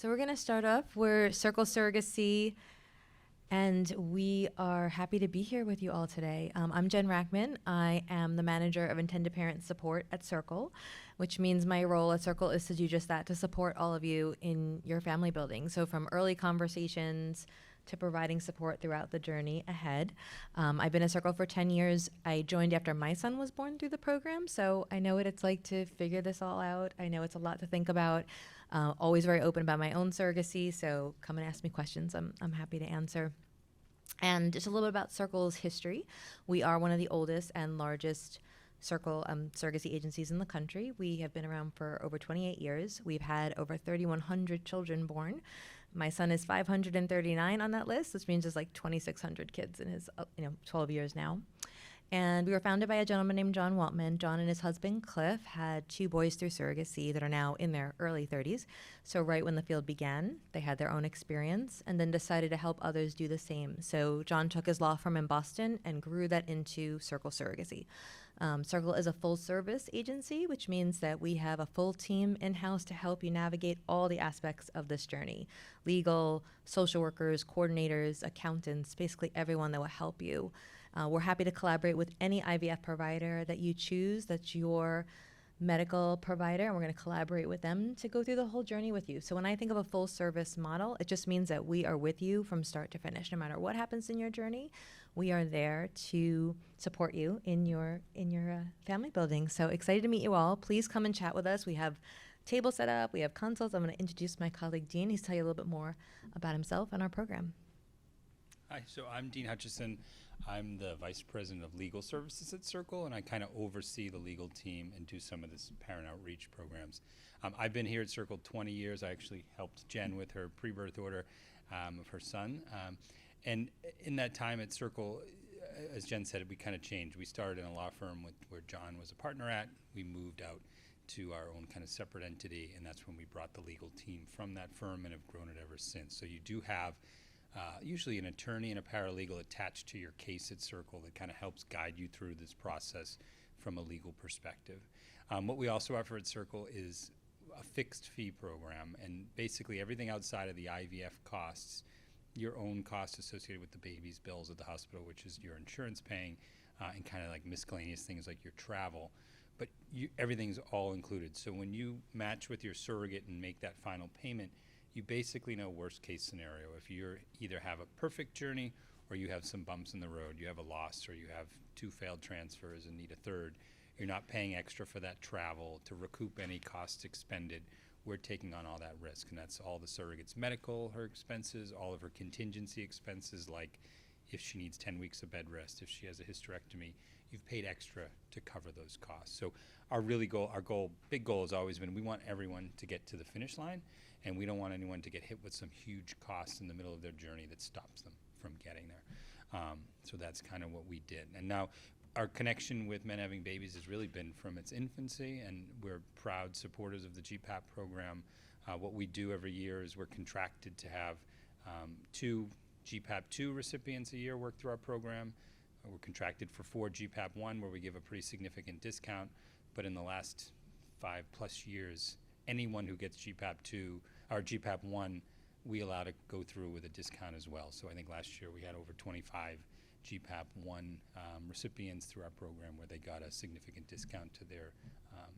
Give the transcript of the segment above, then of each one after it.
So we're going to start off. We're Circle Surrogacy, and we are happy to be here with you all today. I'm Jen Rackman. I am the manager of intended parent support at Circle, which means my role at Circle is to do just that, to support all of you in your family building. So from early conversations to providing support throughout the journey ahead. I've been at Circle for 10 years. I joined after my son was born through the program, so I know what it's like to figure this all out. I know it's a lot to think about. Always very open about my own surrogacy, so come and ask me questions. I'm happy to answer. And just a little bit about Circle's history. We are one of the oldest and largest Circle surrogacy agencies in the country. We have been around for over 28 years. We've had over 3,100 children born. My son is 539 on that list, which means there's like 2,600 kids in his 12 years now. And we were founded by a gentleman named John Waltman. John and his husband, Cliff, had 2 boys through surrogacy that are now in their early 30s. So right when the field began, they had their own experience and then decided to help others do the same. So John took his law firm in Boston and grew that into Circle Surrogacy. Circle is a full-service agency, which means that we have a full team in-house to help you navigate all the aspects of this journey. Legal, social workers, coordinators, accountants, basically everyone that will help you. We're happy to collaborate with any IVF provider that you choose, that's your medical provider, and we're going to collaborate with them to go through the whole journey with you. So when I think of a full service model, it just means that we are with you from start to finish. No matter what happens in your journey, we are there to support you in your family building. So excited to meet you all. Please come and chat with us. We have tables set up. We have consults. I'm going to introduce my colleague, Dean. He's tell you a little bit more about himself and our program. Hi, so I'm Dean Hutchison. I'm the Vice President of Legal Services at Circle, and I kind of oversee the legal team and do some of this parent outreach programs. I've been here at Circle 20 years. I actually helped Jen with her pre-birth order of her son. And in that time at Circle, as Jen said, we kind of changed. We started in a law firm where John was a partner at. We moved out to our own kind of separate entity, and that's when we brought the legal team from that firm and have grown it ever since. So you do have usually an attorney and a paralegal attached to your case at Circle that kind of helps guide you through this process from a legal perspective. What we also offer at Circle is a fixed fee program, and basically everything outside of the IVF costs, your own costs associated with the baby's bills at the hospital, which is your insurance paying, and kind of like miscellaneous things like your travel, but everything's all included. So when you match with your surrogate and make that final payment, you basically know worst case scenario. If you either have a perfect journey or you have some bumps in the road, you have a loss or you have 2 failed transfers and need a third, you're not paying extra for that travel to recoup any costs expended. We're taking on all that risk, and that's all the surrogate's medical, her expenses, all of her contingency expenses, like if she needs 10 weeks of bed rest, if she has a hysterectomy, you've paid extra to cover those costs. So our big goal has always been, we want everyone to get to the finish line, and we don't want anyone to get hit with some huge costs in the middle of their journey that stops them from getting there. So that's kind of what we did. And now our connection with Men Having Babies has really been from its infancy, and we're proud supporters of the GPAP program. What we do every year is we're contracted to have 2 GPAP 2 recipients a year work through our program. We're contracted for 4 GPAP 1, where we give a pretty significant discount. But in the last 5+ years, anyone who gets GPAP 2 or GPAP 1, we allow to go through with a discount as well. So I think last year we had over 25 GPAP 1 recipients through our program where they got a significant discount to their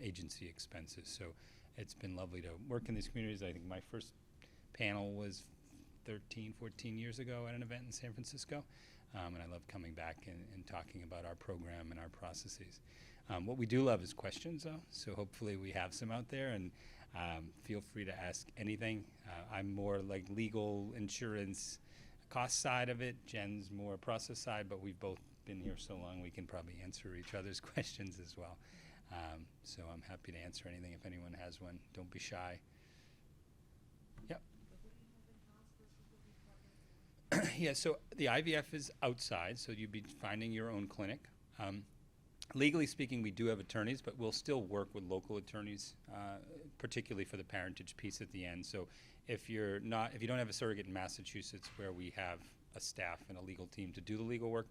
agency expenses. So it's been lovely to work in these communities. I think my first panel was 13, 14 years ago at an event in San Francisco. And I love coming back and talking about our program and our processes. What we do love is questions, though, so hopefully we have some out there, and feel free to ask anything. I'm more like legal, insurance, cost side of it. Jen's more process side, but we've both been here so long we can probably answer each other's questions as well. So I'm happy to answer anything if anyone has one. Don't be shy. Yep. Yeah, so the IVF is outside, so you'd be finding your own clinic. Legally speaking, we do have attorneys, but we'll still work with local attorneys, particularly for the parentage piece at the end. So if you don't have a surrogate in Massachusetts where we have a staff and a legal team to do the legal work,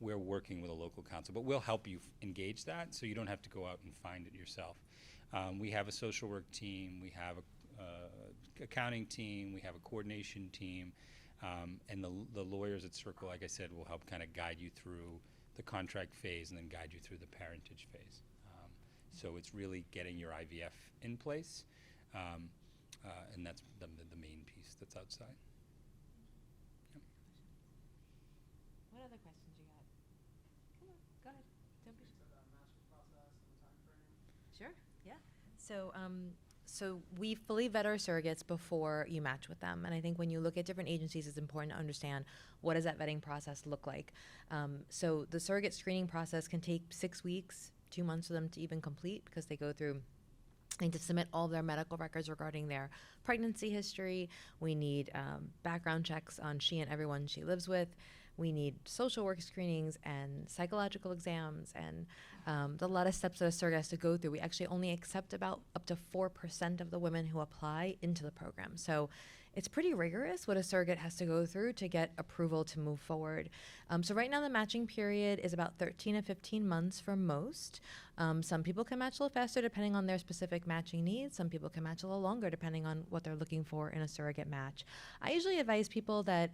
we're working with a local counsel. But we'll help you engage that so you don't have to go out and find it yourself. We have a social work team. We have a accounting team, we have a coordination team, and the lawyers at Circle, like I said, will help kind of guide you through the contract phase and then guide you through the parentage phase. So it's really getting your IVF in place, and that's the main piece that's outside. Yep. What other questions you got? Come on, go ahead. Don't be shy. Sure. Yeah. So we fully vet our surrogates before you match with them, and I think when you look at different agencies, it's important to understand what does that vetting process look like. So the surrogate screening process can take 6 weeks, 2 months for them to even complete, because they go through. They need to submit all their medical records regarding their pregnancy history. We need background checks on she and everyone she lives with. We need social work screenings and psychological exams, and a lot of steps that a surrogate has to go through. We actually only accept about up to 4% of the women who apply into the program. So it's pretty rigorous what a surrogate has to go through to get approval to move forward. So right now the matching period is about 13 to 15 months for most. Some people can match a little faster depending on their specific matching needs. Some people can match a little longer depending on what they're looking for in a surrogate match. I usually advise people that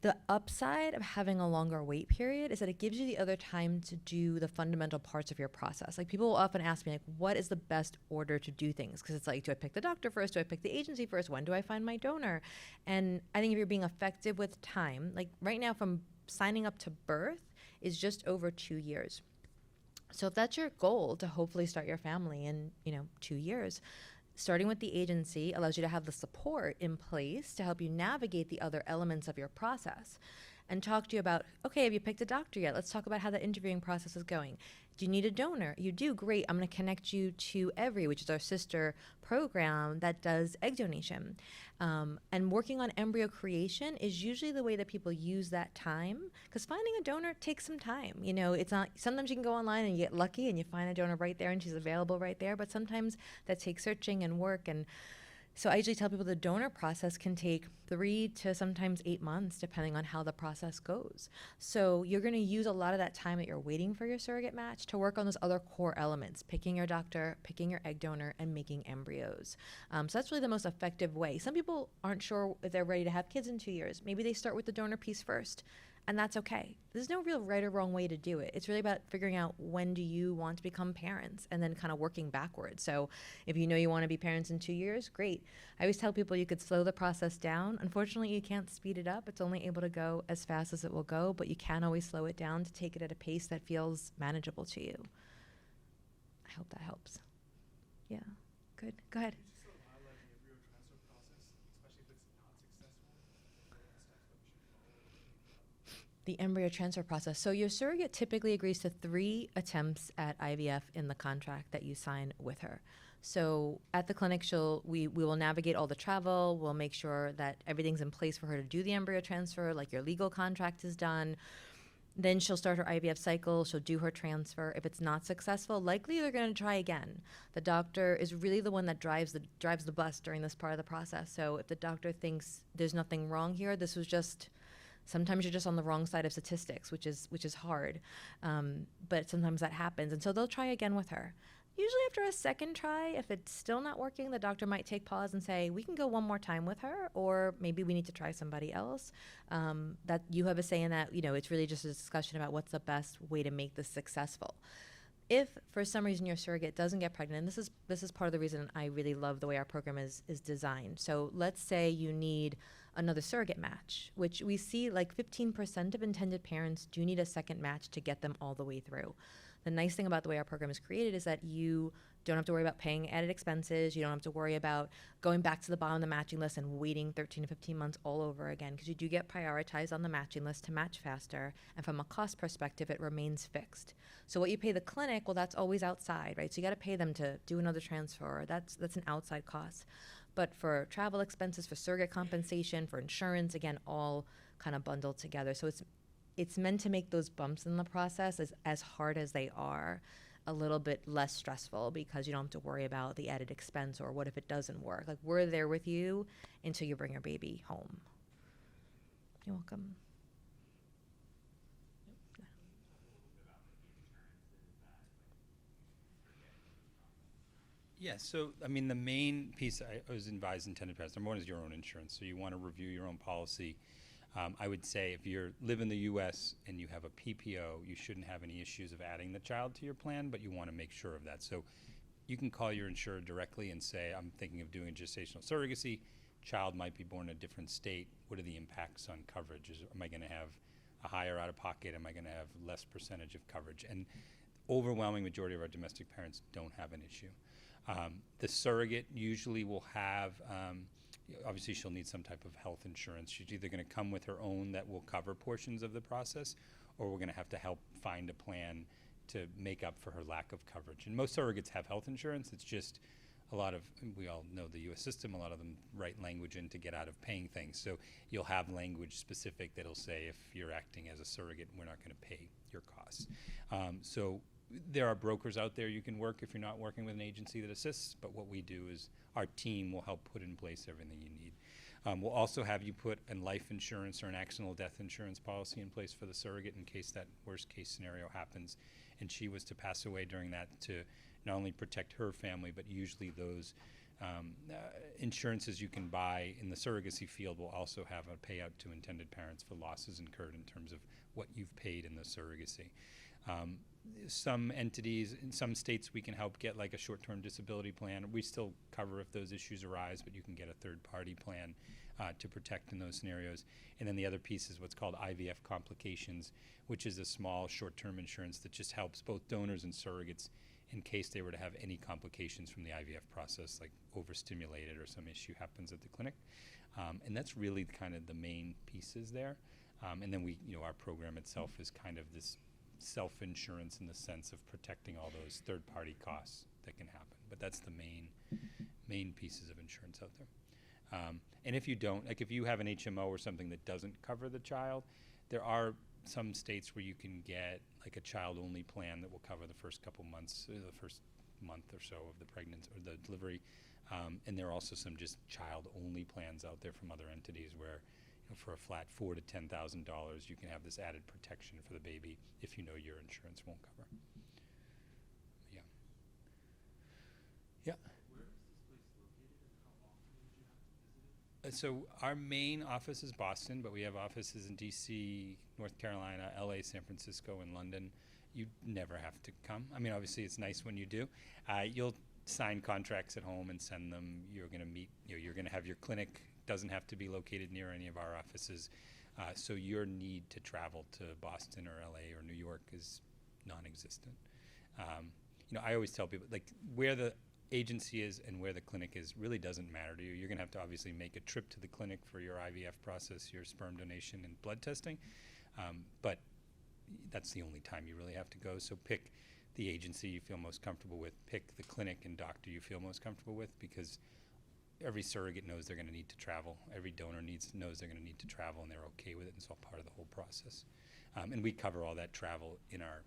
the upside of having a longer wait period is that it gives you the other time to do the fundamental parts of your process. Like, people will often ask me, like, what is the best order to do things? Because it's like, do I pick the doctor first? Do I pick the agency first? When do I find my donor? And I think if you're being effective with time, like right now from signing up to birth is just over 2 years. So if that's your goal, to hopefully start your family in, 2 years, starting with the agency allows you to have the support in place to help you navigate the other elements of your process and talk to you about, okay, have you picked a doctor yet? Let's talk about how the interviewing process is going. Do you need a donor? You do? Great. I'm going to connect you to Every, which is our sister program that does egg donation. And working on embryo creation is usually the way that people use that time, because finding a donor takes some time. It's not, sometimes you can go online and you get lucky and you find a donor right there and she's available right there, but sometimes that takes searching and work. And so I usually tell people the donor process can take 3 to sometimes 8 months, depending on how the process goes. So you're going to use a lot of that time that you're waiting for your surrogate match to work on those other core elements: picking your doctor, picking your egg donor, and making embryos. So that's really the most effective way. Some people aren't sure if they're ready to have kids in 2 years. Maybe they start with the donor piece first, and that's okay. There's no real right or wrong way to do it. It's really about figuring out, when do you want to become parents, and then kind of working backwards. So if you know you want to be parents in 2 years, great. I always tell people you could slow the process down. Unfortunately, you can't speed it up. It's only able to go as fast as it will go, but you can always slow it down to take it at a pace that feels manageable to you. I hope that helps. Yeah, good. Go ahead. The embryo transfer process. So your surrogate typically agrees to 3 attempts at IVF in the contract that you sign with her. So at the clinic, we will navigate all the travel. We'll make sure that everything's in place for her to do the embryo transfer, like your legal contract is done. Then she'll start her IVF cycle. She'll do her transfer. If it's not successful, likely they're going to try again. The doctor is really the one that drives the bus during this part of the process. So if the doctor thinks there's nothing wrong here, this was just, sometimes you're just on the wrong side of statistics, which is hard. But sometimes that happens. And so they'll try again with her. Usually after a second try, if it's still not working, the doctor might take pause and say, we can go one more time with her, or maybe we need to try somebody else. That you have a say in that. It's really just a discussion about what's the best way to make this successful. If for some reason your surrogate doesn't get pregnant, and this is part of the reason I really love the way our program is designed. So let's say you need another surrogate match, which we see like 15% of intended parents do need a second match to get them all the way through. The nice thing about the way our program is created is that you don't have to worry about paying added expenses. You don't have to worry about going back to the bottom of the matching list and waiting 13 to 15 months all over again, because you do get prioritized on the matching list to match faster. And from a cost perspective, it remains fixed. So what you pay the clinic, well, that's always outside, right? So you got to pay them to do another transfer. That's an outside cost. But for travel expenses, for surrogate compensation, for insurance, again, all kind of bundled together. So it's meant to make those bumps in the process, as hard as they are, a little bit less stressful, because you don't have to worry about the added expense or what if it doesn't work. Like, we're there with you until you bring your baby home. You're welcome. Yeah, so I mean, the main piece I was advised intended parents. Number one is your own insurance, so you want to review your own policy. I would say if you live in the U.S. and you have a PPO, you shouldn't have any issues of adding the child to your plan, but you want to make sure of that. So you can call your insurer directly and say, I'm thinking of doing gestational surrogacy. Child might be born in a different state. What are the impacts on coverage? Am I going to have a higher out-of-pocket? Am I going to have less percentage of coverage? And overwhelming majority of our domestic parents don't have an issue. The surrogate usually will have, obviously she'll need some type of health insurance. She's either going to come with her own that will cover portions of the process, or we're going to have to help find a plan to make up for her lack of coverage. And most surrogates have health insurance. It's just a lot of, we all know the U.S. system, a lot of them write language in to get out of paying things. So you'll have language specific that'll say if you're acting as a surrogate, we're not going to pay your costs. So there are brokers out there you can work if you're not working with an agency that assists, but what we do is our team will help put in place everything you need. We'll also have you put a life insurance or an accidental death insurance policy in place for the surrogate in case that worst case scenario happens and she was to pass away during that, to not only protect her family, but usually those insurances you can buy in the surrogacy field will also have a payout to intended parents for losses incurred in terms of what you've paid in the surrogacy. Some entities, in some states we can help get like a short-term disability plan. We still cover if those issues arise, but you can get a third-party plan to protect in those scenarios. And then the other piece is what's called IVF complications, which is a small short-term insurance that just helps both donors and surrogates in case they were to have any complications from the IVF process, like overstimulated or some issue happens at the clinic. And that's really kind of the main pieces there. And then our program itself is kind of this self-insurance in the sense of protecting all those third-party costs that can happen. But that's the main pieces of insurance out there. And if you don't, like if you have an HMO or something that doesn't cover the child, there are some states where you can get like a child-only plan that will cover the first couple months, the first month or so of the pregnancy or the delivery. And there are also some just child-only plans out there from other entities where for a flat $4,000 to $10,000, you can have this added protection for the baby if you know your insurance won't cover. Yeah. Yeah. Where is this place located and how often would you have to visit it? So our main office is Boston, but we have offices in DC, North Carolina, LA, San Francisco, and London. You never have to come. I mean, obviously it's nice when you do. You'll sign contracts at home and send them. You're going to meet, you're going to have your clinic. Doesn't have to be located near any of our offices. So your need to travel to Boston or LA or New York is non-existent. I always tell people, like, where the agency is and where the clinic is really doesn't matter to you. You're going to have to obviously make a trip to the clinic for your IVF process, your sperm donation and blood testing. But that's the only time you really have to go. So pick the agency you feel most comfortable with. Pick the clinic and doctor you feel most comfortable with, because every surrogate knows they're going to need to travel. Every donor knows they're going to need to travel, and they're okay with it. And it's all part of the whole process. And we cover all that travel in our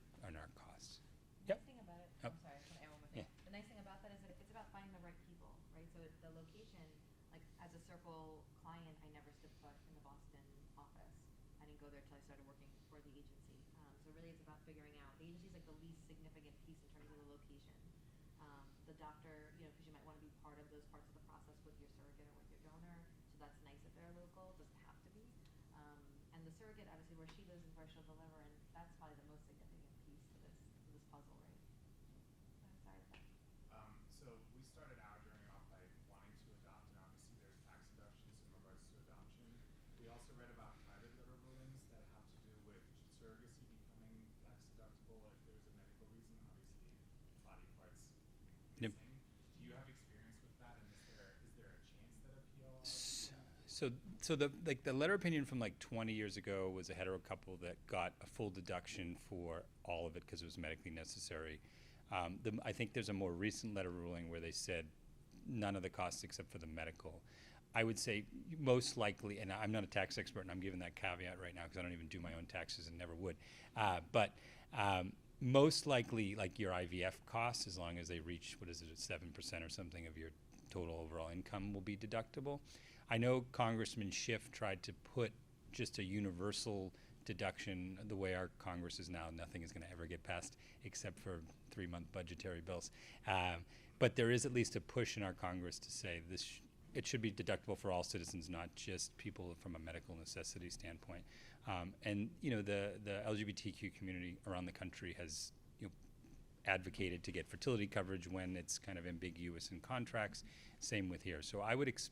costs. The Yep. nice thing about it, Oh. I'm sorry, I want to Yeah. The nice thing about that is that it's about finding the right people, right? So the location, like as a Circle client, I never stepped foot in the Boston office. I didn't go there until I started working for the agency. So really it's about figuring out, the agency is like the least significant piece in terms of the location. The doctor, because you might want to be part of those parts of the process with your surrogate or with your donor. So that's nice if they're local, it doesn't have to be. And the surrogate, obviously where she lives is where she'll deliver, and that's probably the most significant piece to this puzzle, right? Sorry about that. So we started our journey off by wanting to adopt, and obviously there's tax deductions in regards to adoption. We also read about private letter rulings that have to do with surrogacy becoming tax deductible if there's a medical reason. Obviously, body parts Yep. missing. Do you have experience with that, and is there a chance that a PLR So the letter opinion from like 20 years ago was a hetero couple that got a full deduction for all of it because it was medically necessary. I think there's a more recent letter ruling where they said none of the costs except for the medical. I would say most likely, and I'm not a tax expert, and I'm giving that caveat right now because I don't even do my own taxes and never would. But most likely, like your IVF costs, as long as they reach, 7% or something of your total overall income will be deductible. I know Congressman Schiff tried to put just a universal deduction. The way our Congress is now, nothing is going to ever get passed except for 3-month budgetary bills. But there is at least a push in our Congress to say it should be deductible for all citizens, not just people from a medical necessity standpoint. And the LGBTQ community around the country has advocated to get fertility coverage when it's kind of ambiguous in contracts. Same with here. So I would, it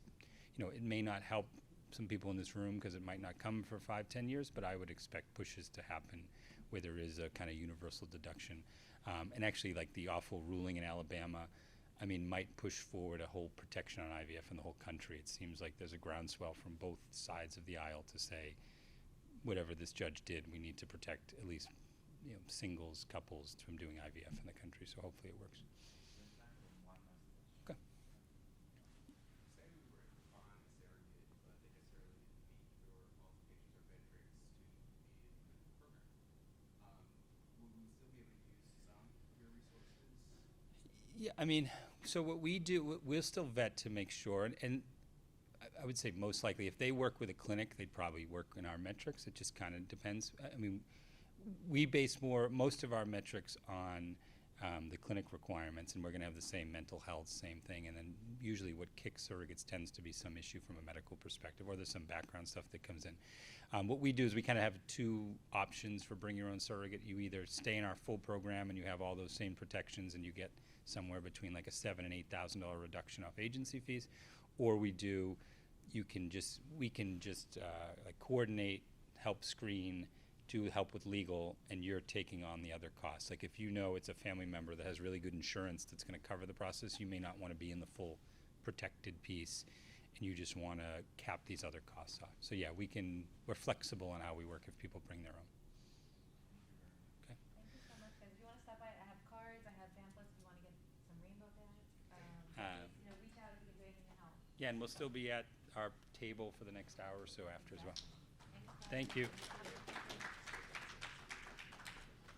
may not help some people in this room because it might not come for 5-10 years, but I would expect pushes to happen where there is a kind of universal deduction. And actually, like the awful ruling in Alabama, might push forward a whole protection on IVF in the whole country. It seems like there's a groundswell from both sides of the aisle to say, whatever this judge did, we need to protect at least singles, couples from doing IVF in the country. So hopefully it works. Okay. Say we were to find a surrogate, but they necessarily didn't meet your qualifications or metrics to be in the program. Would we still be able to use some of your resources? Yeah, so what we do, we'll still vet to make sure, and I would say most likely if they work with a clinic, they'd probably work in our metrics. It just kind of depends. We base most of our metrics on the clinic requirements, and we're going to have the same mental health, same thing, and then usually what kicks surrogates tends to be some issue from a medical perspective, or there's some background stuff that comes in. What we do is we kind of have 2 options for bring your own surrogate. You either stay in our full program and you have all those same protections and you get somewhere between like a $7,000 and $8,000 reduction off agency fees, or we can just like coordinate, help screen, do help with legal, and you're taking on the other costs. Like if it's a family member that has really good insurance that's going to cover the process, you may not want to be in the full protected piece, and you just want to cap these other costs off. So yeah, we're flexible on how we work if people bring their own. Okay. Thank you so much, guys. If you want to stop by, I have cards, I have pamphlets. If you want to get some rainbow badges, reach out if you can do anything to help. Yeah, and we'll still be at our table for the next hour or so after as well. Thanks, guys. Thank you.